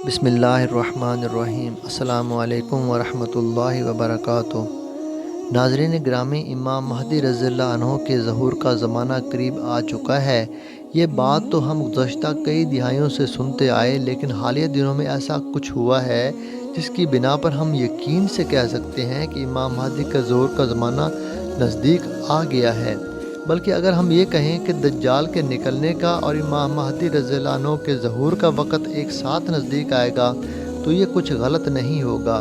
بسم اللہ الرحمن الرحیم۔ السلام علیکم ورحمۃ اللہ وبرکاتہ۔ ناظرین گرامی، امام مہدی رضی اللہ عنہ کے ظہور کا زمانہ قریب آ چکا ہے۔ یہ بات تو ہم گزشتہ کئی دہائیوں سے سنتے آئے، لیکن حالیہ دنوں میں ایسا کچھ ہوا ہے جس کی بنا پر ہم یقین سے کہہ سکتے ہیں کہ امام مہدی کا ظہور کا زمانہ نزدیک آ گیا ہے۔ بلکہ اگر ہم یہ کہیں کہ دجال کے نکلنے کا اور امام مہدی رضی اللہ عنہ کے ظہور کا وقت ایک ساتھ نزدیک آئے گا تو یہ کچھ غلط نہیں ہوگا۔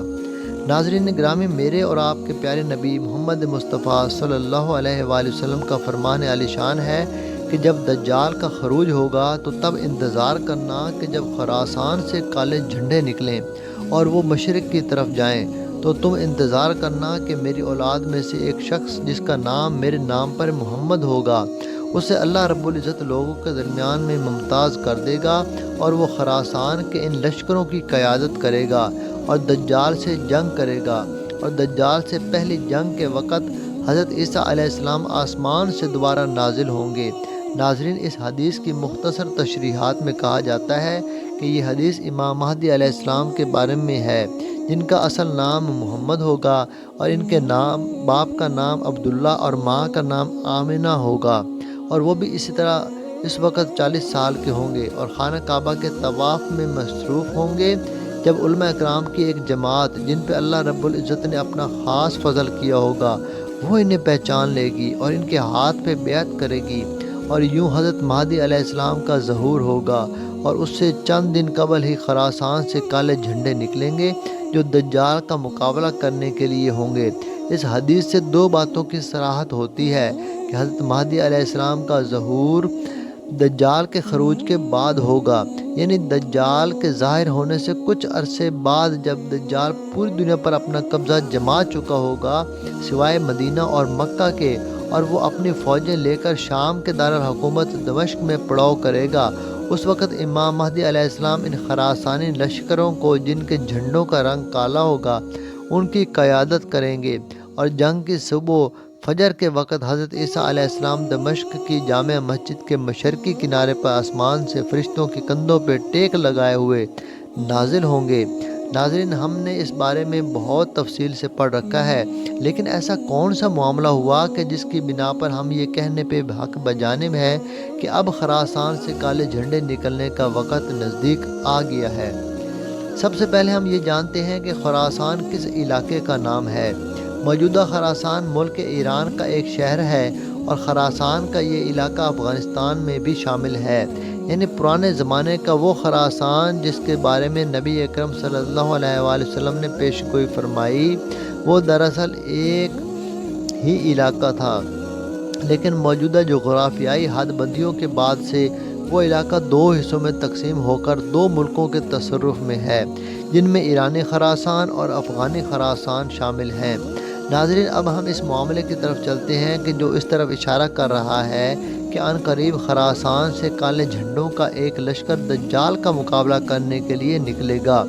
ناظرین گرامی، میرے اور آپ کے پیارے نبی محمد مصطفیٰ صلی اللہ علیہ وآلہ وسلم کا فرمان عالی شان ہے کہ جب دجال کا خروج ہوگا تو تب انتظار کرنا کہ جب خراسان سے کالے جھنڈے نکلیں اور وہ مشرق کی طرف جائیں تو تم انتظار کرنا کہ میری اولاد میں سے ایک شخص جس کا نام میرے نام پر محمد ہوگا، اسے اللہ رب العزت لوگوں کے درمیان میں ممتاز کر دے گا اور وہ خراسان کے ان لشکروں کی قیادت کرے گا اور دجال سے جنگ کرے گا۔ اور دجال سے پہلی جنگ کے وقت حضرت عیسیٰ علیہ السلام آسمان سے دوبارہ نازل ہوں گے۔ ناظرین، اس حدیث کی مختصر تشریحات میں کہا جاتا ہے کہ یہ حدیث امام مہدی علیہ السلام کے بارے میں ہے، جن کا اصل نام محمد ہوگا اور ان کے باپ کا نام عبداللہ اور ماں کا نام آمنہ ہوگا، اور وہ بھی اسی طرح اس وقت 40 سال کے ہوں گے اور خانہ کعبہ کے طواف میں مصروف ہوں گے۔ جب علماء اکرام کی ایک جماعت جن پہ اللہ رب العزت نے اپنا خاص فضل کیا ہوگا وہ انہیں پہچان لے گی اور ان کے ہاتھ پہ بیعت کرے گی، اور یوں حضرت مہدی علیہ السلام کا ظہور ہوگا اور اس سے چند دن قبل ہی خراسان سے کالے جھنڈے نکلیں گے جو دجال کا مقابلہ کرنے کے لیے ہوں گے۔ اس حدیث سے دو باتوں کی صراحت ہوتی ہے کہ حضرت مہدی علیہ السلام کا ظہور دجال کے خروج کے بعد ہوگا، یعنی دجال کے ظاہر ہونے سے کچھ عرصے بعد، جب دجال پوری دنیا پر اپنا قبضہ جما چکا ہوگا سوائے مدینہ اور مکہ کے، اور وہ اپنی فوجیں لے کر شام کے دارالحکومت دمشق میں پڑاؤ کرے گا۔ اس وقت امام مہدی علیہ السلام ان خراسانی لشکروں کو، جن کے جھنڈوں کا رنگ کالا ہوگا، ان کی قیادت کریں گے، اور جنگ کی صبح فجر کے وقت حضرت عیسیٰ علیہ السلام دمشق کی جامع مسجد کے مشرقی کنارے پر آسمان سے فرشتوں کے کندھوں پہ ٹیک لگائے ہوئے نازل ہوں گے۔ ناظرین، ہم نے اس بارے میں بہت تفصیل سے پڑھ رکھا ہے، لیکن ایسا کون سا معاملہ ہوا کہ جس کی بنا پر ہم یہ کہنے پہ حق بجانب ہے کہ اب خراسان سے کالے جھنڈے نکلنے کا وقت نزدیک آ گیا ہے؟ سب سے پہلے ہم یہ جانتے ہیں کہ خراسان کس علاقے کا نام ہے۔ موجودہ خراسان ملک ایران کا ایک شہر ہے اور خراسان کا یہ علاقہ افغانستان میں بھی شامل ہے، یعنی پرانے زمانے کا وہ خراسان جس کے بارے میں نبی اکرم صلی اللہ علیہ وآلہ وسلم نے پیش گوئی فرمائی، وہ دراصل ایک ہی علاقہ تھا، لیکن موجودہ جغرافیائی حد بندیوں کے بعد سے وہ علاقہ دو حصوں میں تقسیم ہو کر دو ملکوں کے تصرف میں ہے، جن میں ایرانی خراسان اور افغانی خراسان شامل ہیں۔ ناظرین، اب ہم اس معاملے کی طرف چلتے ہیں کہ جو اس طرف اشارہ کر رہا ہے کہ عن قریب خراسان سے کالے جھنڈوں کا ایک لشکر دجال کا مقابلہ کرنے کے لیے نکلے گا۔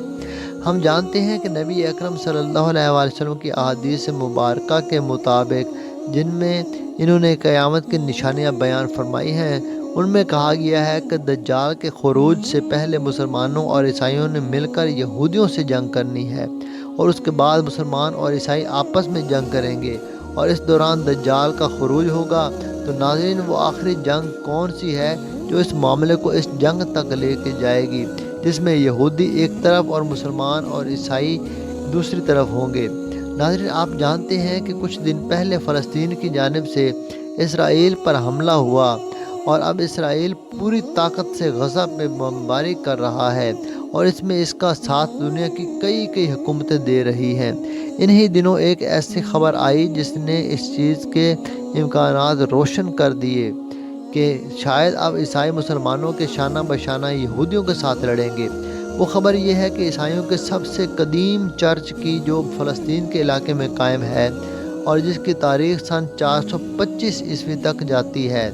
ہم جانتے ہیں کہ نبی اکرم صلی اللہ علیہ وآلہ وسلم کی احادیث مبارکہ کے مطابق، جن میں انہوں نے قیامت کی نشانیاں بیان فرمائی ہیں، ان میں کہا گیا ہے کہ دجال کے خروج سے پہلے مسلمانوں اور عیسائیوں نے مل کر یہودیوں سے جنگ کرنی ہے، اور اس کے بعد مسلمان اور عیسائی آپس میں جنگ کریں گے، اور اس دوران دجال کا خروج ہوگا۔ تو ناظرین، وہ آخری جنگ کون سی ہے جو اس معاملے کو اس جنگ تک لے کے جائے گی جس میں یہودی ایک طرف اور مسلمان اور عیسائی دوسری طرف ہوں گے؟ ناظرین، آپ جانتے ہیں کہ کچھ دن پہلے فلسطین کی جانب سے اسرائیل پر حملہ ہوا، اور اب اسرائیل پوری طاقت سے غزہ پہ بمباری کر رہا ہے، اور اس میں اس کا ساتھ دنیا کی کئی حکومتیں دے رہی ہیں۔ انہی دنوں ایک ایسی خبر آئی جس نے اس چیز کے امکانات روشن کر دیے کہ شاید اب عیسائی مسلمانوں کے شانہ بشانہ یہودیوں کے ساتھ لڑیں گے۔ وہ خبر یہ ہے کہ عیسائیوں کے سب سے قدیم چرچ کی جو فلسطین کے علاقے میں قائم ہے اور جس کی تاریخ سن 425 عیسوی تک جاتی ہے،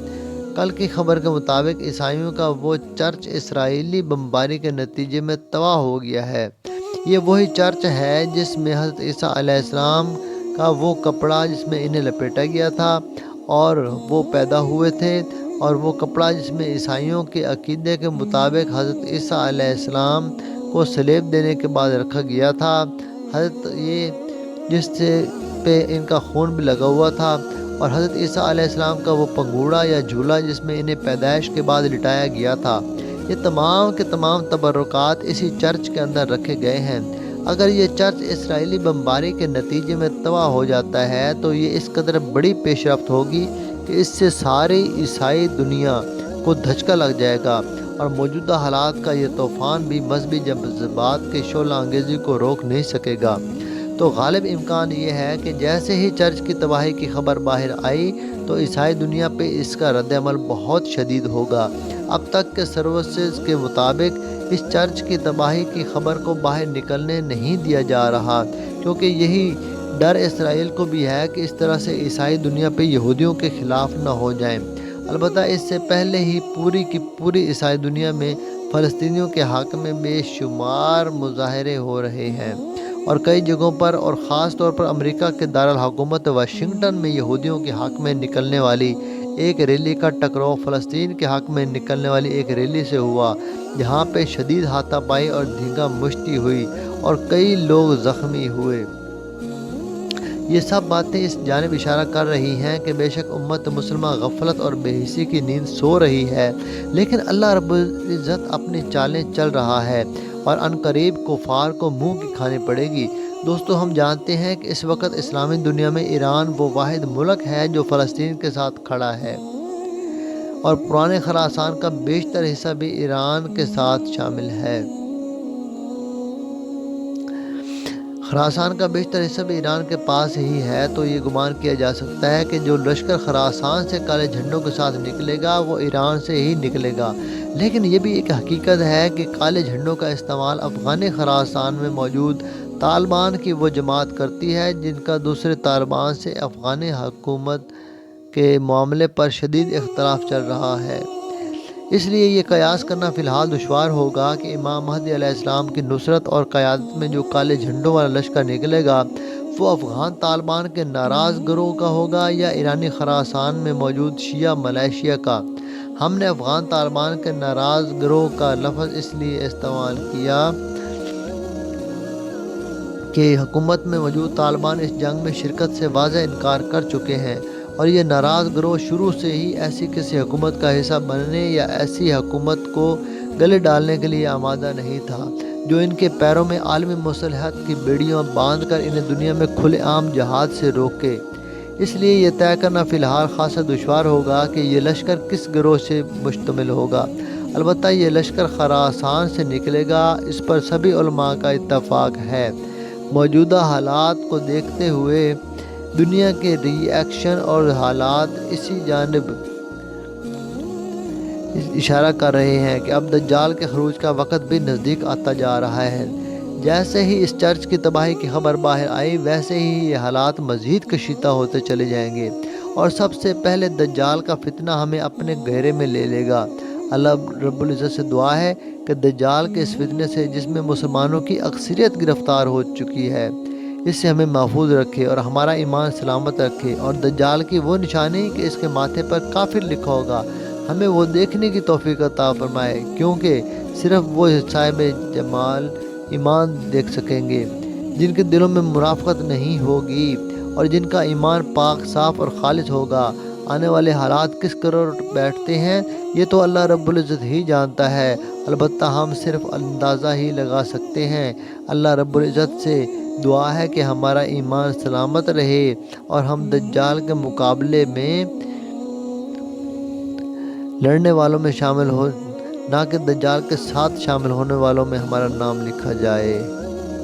کل کی خبر کے مطابق عیسائیوں کا وہ چرچ اسرائیلی بمباری کے نتیجے میں تباہ ہو گیا ہے۔ یہ وہی چرچ ہے جس میں حضرت عیسیٰ علیہ السلام کا وہ کپڑا جس میں انہیں لپیٹا گیا تھا اور وہ پیدا ہوئے تھے، اور وہ کپڑا جس میں عیسائیوں کے عقیدے کے مطابق حضرت عیسیٰ علیہ السلام کو سلیب دینے کے بعد رکھا گیا تھا، حضرت یہ جس سے پہ ان کا خون بھی لگا ہوا تھا، اور حضرت عیسیٰ علیہ السلام کا وہ پنگوڑا یا جھولا جس میں انہیں پیدائش کے بعد لٹایا گیا تھا، یہ تمام کے تمام تبرکات اسی چرچ کے اندر رکھے گئے ہیں۔ اگر یہ چرچ اسرائیلی بمباری کے نتیجے میں تباہ ہو جاتا ہے تو یہ اس قدر بڑی پیش رفت ہوگی کہ اس سے ساری عیسائی دنیا کو دھچکا لگ جائے گا، اور موجودہ حالات کا یہ طوفان بھی مذہبی جذبات کے شعلہ انگیزی کو روک نہیں سکے گا۔ تو غالب امکان یہ ہے کہ جیسے ہی چرچ کی تباہی کی خبر باہر آئی تو عیسائی دنیا پہ اس کا رد عمل بہت شدید ہوگا۔ اب تک کے سروسز کے مطابق اس چرچ کی تباہی کی خبر کو باہر نکلنے نہیں دیا جا رہا، کیونکہ یہی ڈر اسرائیل کو بھی ہے کہ اس طرح سے عیسائی دنیا پہ یہودیوں کے خلاف نہ ہو جائیں۔ البتہ اس سے پہلے ہی پوری کی پوری عیسائی دنیا میں فلسطینیوں کے حق میں بے شمار مظاہرے ہو رہے ہیں، اور کئی جگہوں پر اور خاص طور پر امریکہ کے دارالحکومت واشنگٹن میں یہودیوں کے حق میں نکلنے والی ایک ریلی کا ٹکراؤ فلسطین کے حق میں نکلنے والی ایک ریلی سے ہوا، جہاں پہ شدید ہاتھا پائی اور دھینگا مشتی ہوئی اور کئی لوگ زخمی ہوئے۔ یہ سب باتیں اس جانب اشارہ کر رہی ہیں کہ بے شک امت مسلمہ غفلت اور بے حسی کی نیند سو رہی ہے، لیکن اللہ رب العزت اپنی چالیں چل رہا ہے، اور عنقریب کفار کو منہ کی کھانی پڑے گی۔ دوستو، ہم جانتے ہیں کہ اس وقت اسلامی دنیا میں ایران وہ واحد ملک ہے جو فلسطین کے ساتھ کھڑا ہے، اور پرانے خراسان کا بیشتر حصہ بھی ایران کے ساتھ شامل ہے۔ خراسان کا بیشتر حصہ بھی ایران کے پاس ہی ہے، تو یہ گمان کیا جا سکتا ہے کہ جو لشکر خراسان سے کالے جھنڈوں کے ساتھ نکلے گا وہ ایران سے ہی نکلے گا۔ لیکن یہ بھی ایک حقیقت ہے کہ کالے جھنڈوں کا استعمال افغان خراسان میں موجود طالبان کی وہ جماعت کرتی ہے جن کا دوسرے طالبان سے افغان حکومت کے معاملے پر شدید اختلاف چل رہا ہے۔ اس لیے یہ قیاس کرنا فی الحال دشوار ہوگا کہ امام مہدی علیہ السلام کی نصرت اور قیادت میں جو کالے جھنڈوں والا لشکر نکلے گا وہ افغان طالبان کے ناراض گروہ کا ہوگا یا ایرانی خراسان میں موجود شیعہ ملیشیا کا۔ ہم نے افغان طالبان کے ناراض گروہ کا لفظ اس لیے استعمال کیا کہ حکومت میں موجود طالبان اس جنگ میں شرکت سے واضح انکار کر چکے ہیں، اور یہ ناراض گروہ شروع سے ہی ایسی کسی حکومت کا حصہ بننے یا ایسی حکومت کو گلے ڈالنے کے لیے آمادہ نہیں تھا جو ان کے پیروں میں عالمی مصالحت کی بیڑیاں باندھ کر انہیں دنیا میں کھلے عام جہاد سے روکے۔ اس لیے یہ طے کرنا فی الحال خاصا دشوار ہوگا کہ یہ لشکر کس گروہ سے مشتمل ہوگا۔ البتہ یہ لشکر خراسان سے نکلے گا، اس پر سبھی علماء کا اتفاق ہے۔ موجودہ حالات کو دیکھتے ہوئے دنیا کے ری ایکشن اور حالات اسی جانب اشارہ کر رہے ہیں کہ اب دجال کے خروج کا وقت بھی نزدیک آتا جا رہا ہے۔ جیسے ہی اس چرچ کی تباہی کی خبر باہر آئی ویسے ہی یہ حالات مزید کشیدہ ہوتے چلے جائیں گے، اور سب سے پہلے دجال کا فتنہ ہمیں اپنے گھیرے میں لے لے گا۔ اللہ رب العزت سے دعا ہے کہ دجال کے اس فتنے سے جس میں مسلمانوں کی اکثریت گرفتار ہو چکی ہے، اس سے ہمیں محفوظ رکھے اور ہمارا ایمان سلامت رکھے، اور دجال کی وہ نشانی کہ اس کے ماتھے پر کافر لکھا ہوگا ہمیں وہ دیکھنے کی توفیق عطا فرمائے، کیونکہ صرف وہ صاحب جمال ایمان دیکھ سکیں گے جن کے دلوں میں منافقت نہیں ہوگی اور جن کا ایمان پاک صاف اور خالص ہوگا۔ آنے والے حالات کس قرار بیٹھتے ہیں یہ تو اللہ رب العزت ہی جانتا ہے، البتہ ہم صرف اندازہ ہی لگا سکتے ہیں۔ اللہ رب العزت سے دعا ہے کہ ہمارا ایمان سلامت رہے اور ہم دجال کے مقابلے میں لڑنے والوں میں شامل ہو، نہ کہ دجال کے ساتھ شامل ہونے والوں میں ہمارا نام لکھا جائے۔